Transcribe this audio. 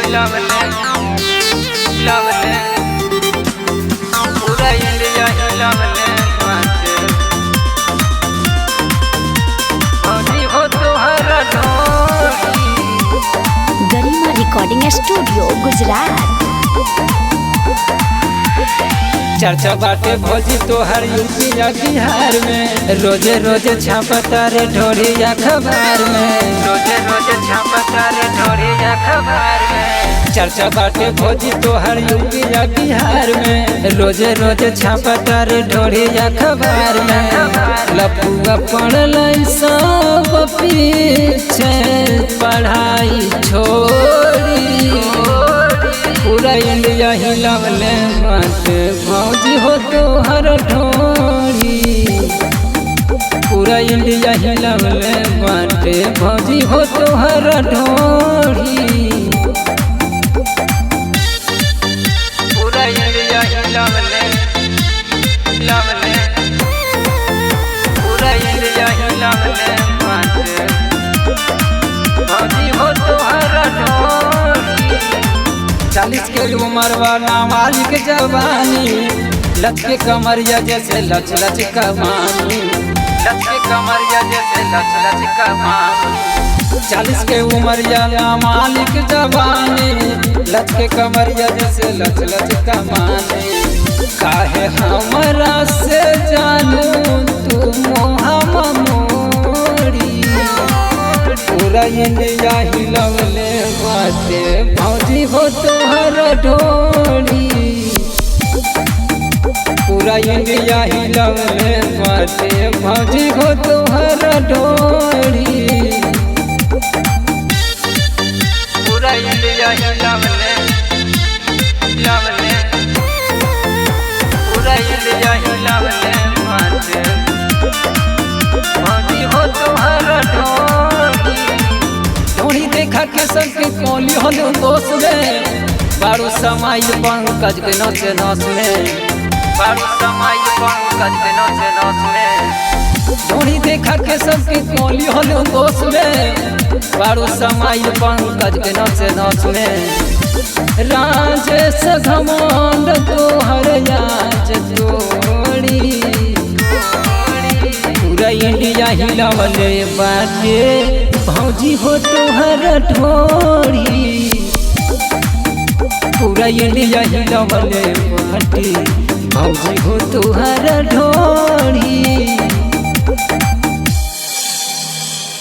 हिलावले हिलावले पूरा इंडिया हिलावले भौजी हो तोहरा ढोली। गरिमा रिकॉर्डिंग स्टूडियो गुजरात। चर्चा बाटे भौजी तोहर यूपी या बिहार में, रोजे रोजे छापता रे ढोरी अखबार में, रोजे रोजे छापता रे ढोरी अखबार में। चर्चा बाटे भौजी तोहर यूपी या बिहार में, रोजे रोजे छापता रे ढोरी अखबार में। लपुआ पढ़ल सब पीछे पढ़ाई छोड़ी, पूरा इंडिया हिलावले बाटे भौजी हो तोहर ढोली। पूरा इंडिया हिलावले बाटे भौजी हो तोहर ढोली। पूरा इंडिया हिलावले हिलावले पूरा इंडिया हिलावले बाटे भौजी हो तोहर ढोली। 40 के उम्र वाला मालिक जवानी, लचके कमरिया जैसे लच लच कमानी, लचके कमरिया जैसे लच लच कमानी। 40 के उम्र वाला मालिक जवानी, लचके कमरिया जैसे लच लच कमानी। काहे हमरा से जानू तू मोहम मोरी, पूरा इंडिया हिलावले बाटे भौजी हो तोहर ढोली। पूरा इंडिया हिलावले बाटे भौजी हो तोहर ढोली। पूरा इंडिया हिलावले हिलावले पूरा इंडिया हिलावले बाटे भौजी हो तोहर ढोली। ढोली देखा के सबके कोली होलो दोस्त में, बारू समाइल पंकज के नचे नस में, बारू समाइल पंकज के नचे नस में। ढोली देखा के सबके कोली होलो दोस्त में, बारू समाइल पंकज के नचे नस में। राजेश घमंड तोहर याज तोड़ी, पूरा इंडिया हिलावले बाटे भौजी हो तोहर ढोली। पूरा इंडिया हिलावले बाटे भौजी हो तोहर ढोली।